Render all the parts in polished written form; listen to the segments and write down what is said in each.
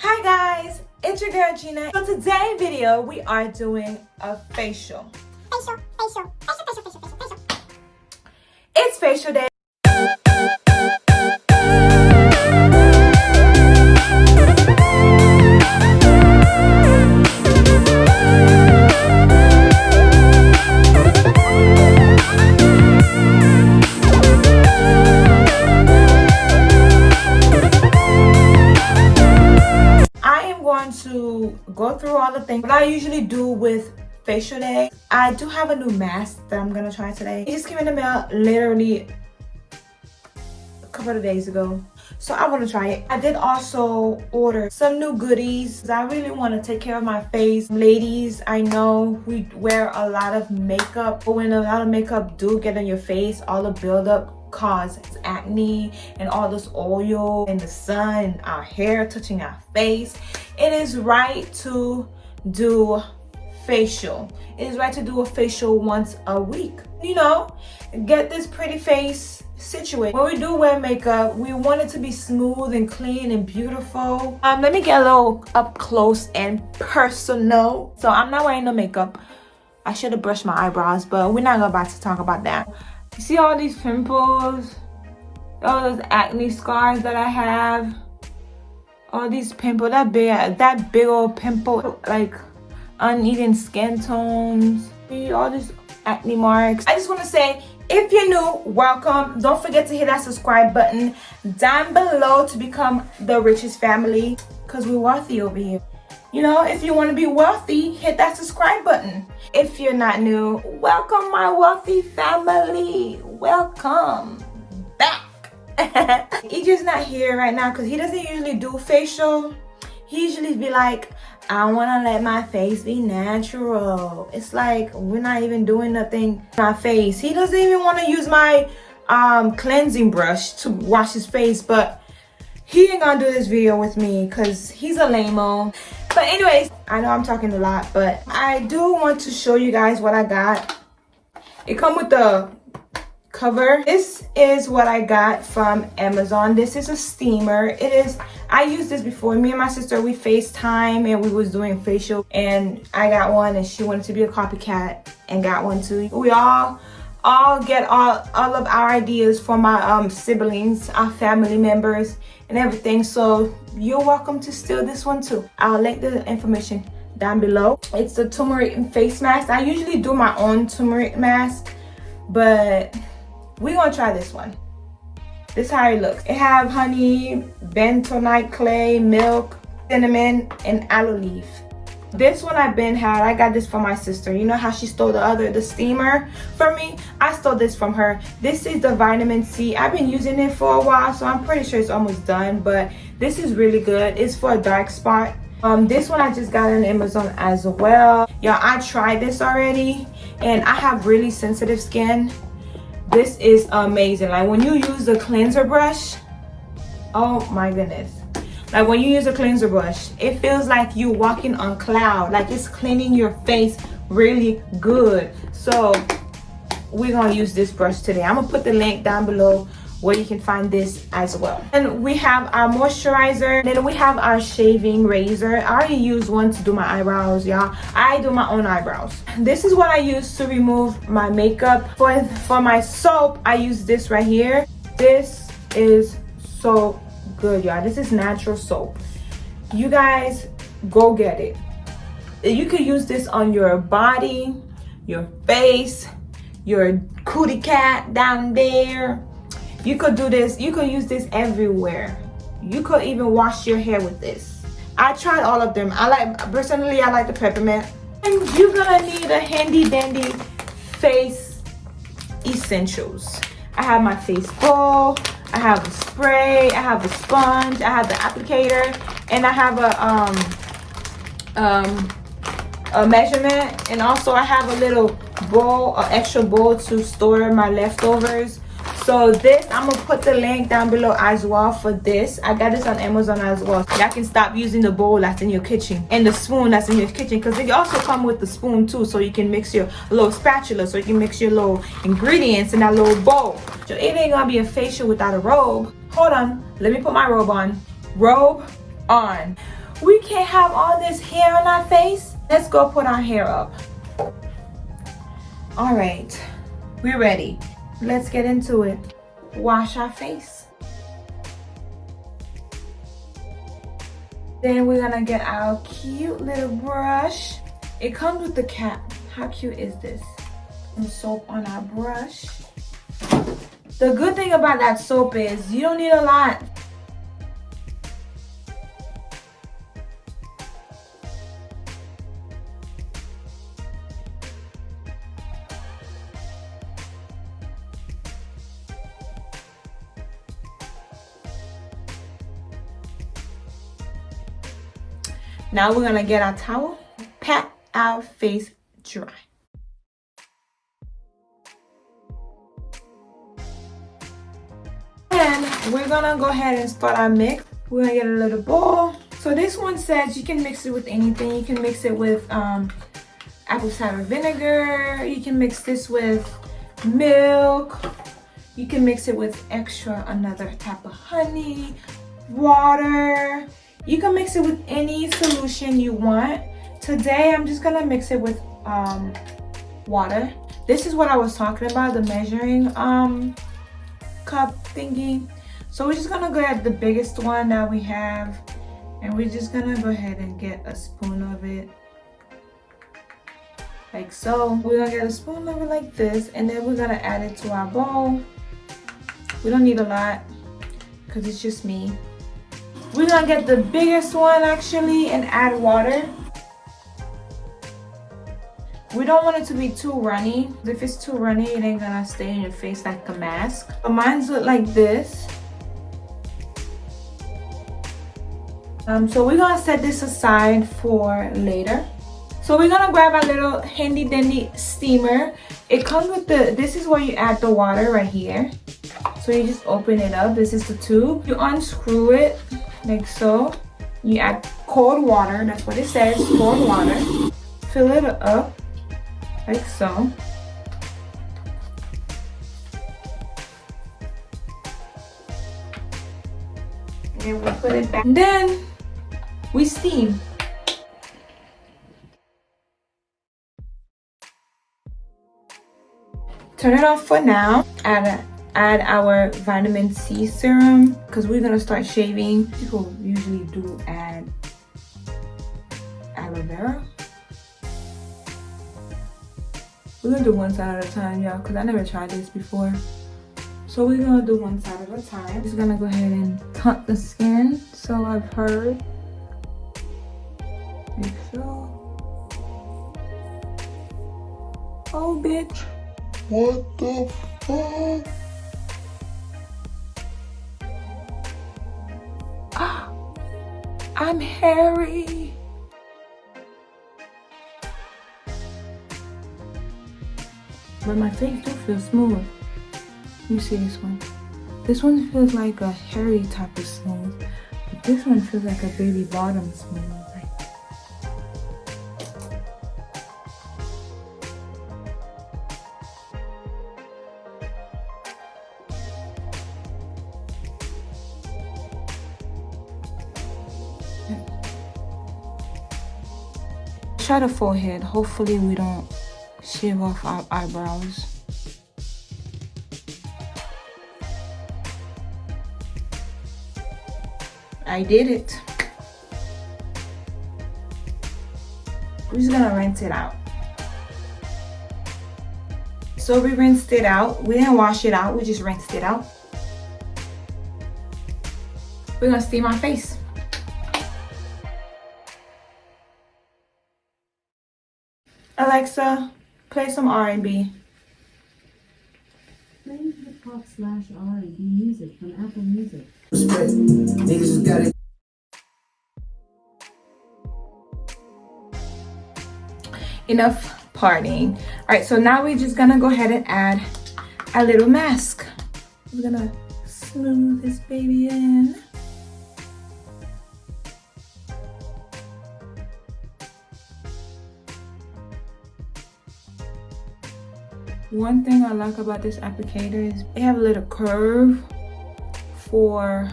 Hi guys, it's your girl Jina. So today's video we are doing a facial. Facial. It's facial day. To go through all the things that I usually do with facial day. I do have a new mask that I'm gonna try today. It just came in the mail literally a couple of days ago, so I want to try it. I did also order some new goodies. I really want to take care of my face. Ladies, I know we wear a lot of makeup, but when a lot of makeup do get on your face, all the buildup cause acne and all this oil and the sun and our hair touching our face. It is right to do facial. It is right to do a facial once a week. You know, get this pretty face situated. When we do wear makeup, we want it to be smooth and clean and beautiful. Let me get a little up close and personal. So I'm not wearing no makeup. I should have brushed my eyebrows, but we're not about to talk about that. You see all these pimples, all those acne scars that I have, all these pimples, that big old pimple, like uneven skin tones, see all these acne marks. I just want to say, if you're new, welcome. Don't forget to hit that subscribe button down below to become the richest family, because we're wealthy over here. You know, if you want to be wealthy, hit that subscribe button. If you're not new, welcome my wealthy family. Welcome back. EJ's not here right now because he doesn't usually do facial. He usually be like, I want to let my face be natural. It's like we're not even doing nothing to my face. He doesn't even want to use my cleansing brush to wash his face, but he ain't gonna do this video with me because he's a lame-o. But anyways, I know I'm talking a lot, but I do want to show you guys what I got. It comes with the cover. This is what I got from Amazon. This is a steamer. I used this before. Me and my sister, we FaceTime and we was doing facial, and I got one and she wanted to be a copycat and got one too. We all get all of our ideas from our siblings, our family members and everything, so you're welcome to steal this one too. I'll link the information down below. It's a turmeric face mask. I usually do my own turmeric mask, but we're gonna try this one. This is how it looks. It have honey, bentonite clay, milk, cinnamon, and aloe leaf. This one I got this from my sister. You know how she stole the steamer from me? I stole this from her. This is the vitamin C. I've been using it for a while, so I'm pretty sure it's almost done, but this is really good. It's for a dark spot. This one I just got on Amazon as well. Y'all, I tried this already and I have really sensitive skin. This is amazing. Like when you use the cleanser brush, oh my goodness. Like when you use a cleanser brush, it feels like you're walking on cloud. Like it's cleaning your face really good. So we're gonna use this brush today. I'm gonna put the link down below where you can find this as well. And we have our moisturizer. And then we have our shaving razor. I already used one to do my eyebrows, y'all. I do my own eyebrows. This is what I use to remove my makeup. For my soap, I use this right here. This is so good, y'all. This is natural soap. You guys go get it. You could use this on your body, your face, your cootie cat down there. You could do this. You could use this everywhere. You could even wash your hair with this. I tried all of them. Personally I like the peppermint. And you're gonna need a handy dandy face essentials. I have my face bowl, I have a spray, I have a sponge, I have the applicator, and I have a measurement, and also I have a little bowl, an extra bowl to store my leftovers. So this, I'm gonna put the link down below as well for this. I got this on Amazon as well. Y'all can stop using the bowl that's in your kitchen and the spoon that's in your kitchen, because they also come with the spoon too, so you can mix your little spatula, so you can mix your little ingredients in that little bowl. So it ain't gonna be a facial without a robe. Hold on, let me put my robe on. Robe on. We can't have all this hair on our face. Let's go put our hair up. All right, we're ready. Let's get into it. Wash our face. Then we're gonna get our cute little brush. It comes with the cap. How cute is this? Some soap on our brush. The good thing about that soap is you don't need a lot. Now we're gonna get our towel, pat our face dry. And we're gonna go ahead and start our mix. We're gonna get a little bowl. So this one says you can mix it with anything. You can mix it with apple cider vinegar. You can mix this with milk. You can mix it with another type of honey, water. You can mix it with any solution you want. Today, I'm just gonna mix it with water. This is what I was talking about, the measuring cup thingy. So we're just gonna go at the biggest one that we have, and we're just gonna go ahead and get a spoon of it. Like so. We're gonna get a spoon of it like this, and then we're gonna add it to our bowl. We don't need a lot, because it's just me. We're gonna get the biggest one actually and add water. We don't want it to be too runny. If it's too runny, it ain't gonna stay in your face like a mask. But mine's look like this. So we're gonna set this aside for later. So we're gonna grab our little handy dandy steamer. It comes with this is where you add the water right here. So you just open it up. This is the tube. You unscrew it like so. You add cold water. That's what it says, cold water. Fill it up like so. And we put it back. And then we steam. Turn it off for now. Add our vitamin C serum because we're gonna start shaving. People usually do add aloe vera. We're gonna do one side at a time, y'all, because I never tried this before. So we're gonna do one side at a time. Just gonna go ahead and cut the skin. So I've heard. Like so. Oh, bitch. What the fuck? I'm hairy. But my face do feel smooth. You see this one? This one feels like a hairy type of smooth. But this one feels like a baby bottom smooth. Try the forehead. Hopefully we don't shave off our eyebrows. I did it. We're just gonna rinse it out. So we rinsed it out. We didn't wash it out, we just rinsed it out. We're gonna steam our face. Alexa, play some R&B. Play hip-hop/R&B music from Apple Music. Respect. Niggas just got it. Enough partying. Alright, so now we're just gonna go ahead and add a little mask. We're gonna smooth this baby in. One thing I like about this applicator is they have a little curve for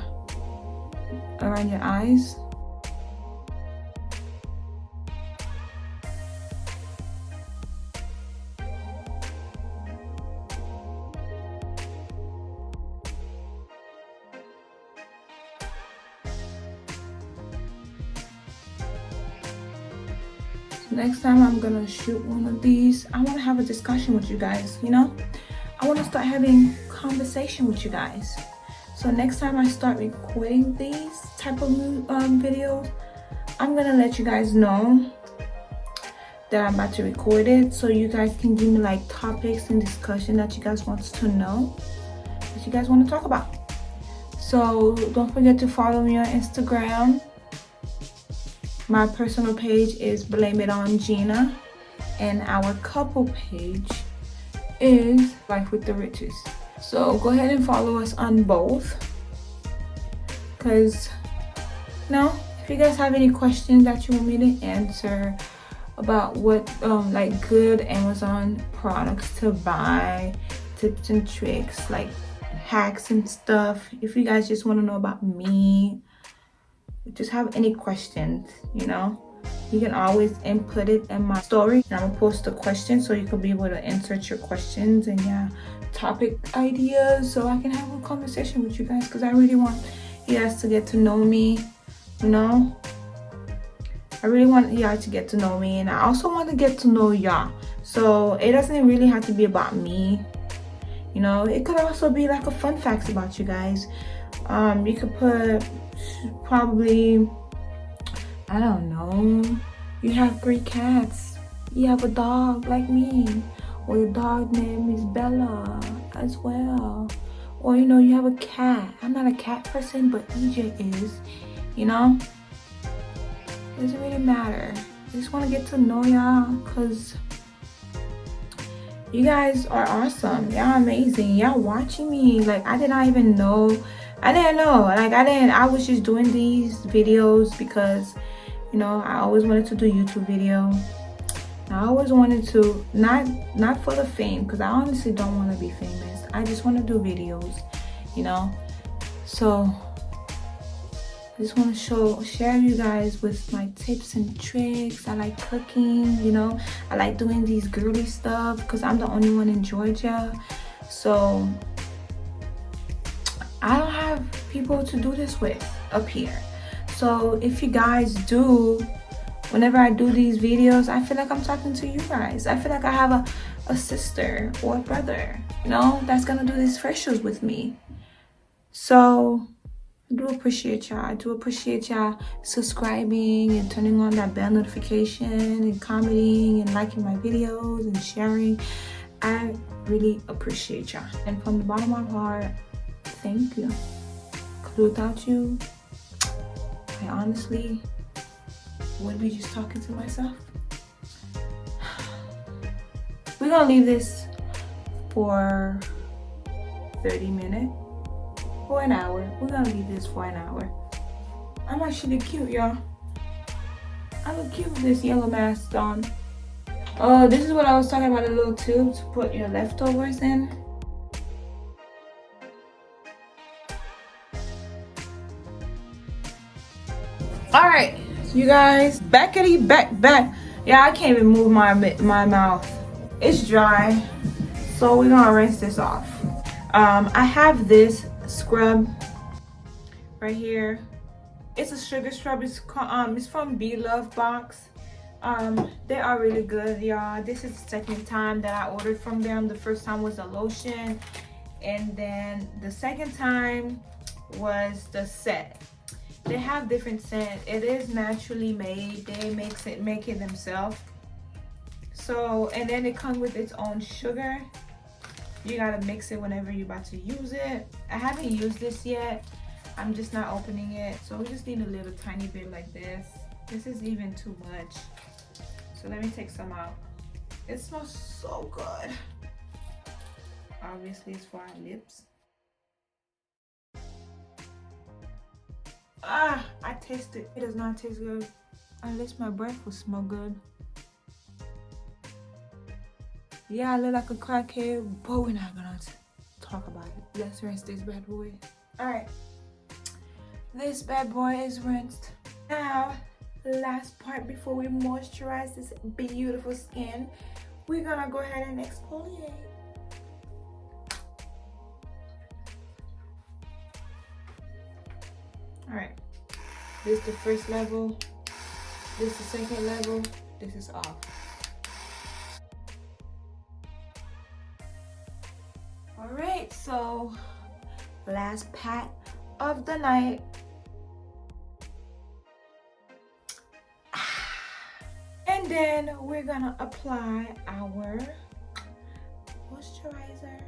around your eyes. next time I'm gonna shoot one of these, I want to have a discussion with you guys, you know. I want to start having conversation with you guys. So next time I start recording these type of videos, I'm gonna let you guys know that I'm about to record it, so you guys can give me like topics and discussion that you guys want to know, that you guys want to talk about. So don't forget to follow me on Instagram. My personal page is BlameItOnJina, and our couple page is LifeWithTheRiches. So go ahead and follow us on both, because if you guys have any questions that you want me to answer about what like good Amazon products to buy, tips and tricks, like hacks and stuff, if you guys just want to know about me, just have any questions, you know, you can always input it in my story, and I'm gonna post a question so you can be able to insert your questions and topic ideas, so I can have a conversation with you guys, because I really want you guys to get to know me, you know. I really want y'all to get to know me, and I also want to get to know y'all. So it doesn't really have to be about me, you know. It could also be like a fun facts about you guys. You could put probably, I don't know, you have 3 cats, you have a dog like me, or your dog name is Bella as well, or you know, you have a cat. I'm not a cat person, but EJ is, you know. It doesn't really matter. I just want to get to know y'all, because you guys are awesome. Y'all amazing. Y'all watching me. Like, I did not even know. Like, I was just doing these videos because, you know, I always wanted to do YouTube video. I always wanted to, not for the fame, because I honestly don't want to be famous. I just want to do videos, you know. So I just want to share you guys with my tips and tricks. I like cooking, you know. I like doing these girly stuff because I'm the only one in Georgia. So I don't have people to do this with up here. So if you guys do, whenever I do these videos, I feel like I'm talking to you guys. I feel like I have a sister or a brother, you know, that's gonna do these facials with me. So I do appreciate y'all. I do appreciate y'all subscribing and turning on that bell notification and commenting and liking my videos and sharing. I really appreciate y'all. And from the bottom of my heart, thank you. Because without you, I honestly would be just talking to myself. We're gonna leave this for 30 minutes. For an hour. We're gonna leave this for an hour. I'm actually cute, y'all. I look cute with this yellow mask on. Oh, this is what I was talking about, a little tube to put your leftovers in. Alright, you guys, back. Yeah, I can't even move my mouth. It's dry. So we're gonna rinse this off. I have this scrub right here. It's a sugar scrub. It's from Be Love Box. They are really good, y'all. This is the second time that I ordered from them. The first time was the lotion, and then the second time was the set. They have different scents. It is naturally made. They make it themselves. So, and then it comes with its own sugar. You gotta mix it whenever you're about to use it. I haven't used this yet. I'm just not opening it. So we just need a little tiny bit like this. This is even too much. So let me take some out. It smells so good. Obviously it's for our lips. I taste it. It does not taste good unless my breath will smell good. Yeah, I look like a crackhead, but we're not gonna talk about it. Let's rinse this bad boy. Alright. This bad boy is rinsed. Now, the last part before we moisturize this beautiful skin, we're gonna go ahead and exfoliate. Alright. This is the first level. This is the second level. this is off. All right, so last pat of the night. And then we're gonna apply our moisturizer.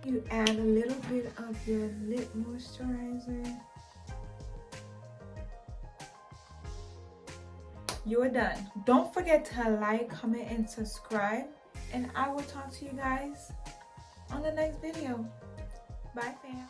You add a little bit of your lip moisturizer. You're done. Don't forget to like, comment, and subscribe. And I will talk to you guys on the next video. Bye, fam.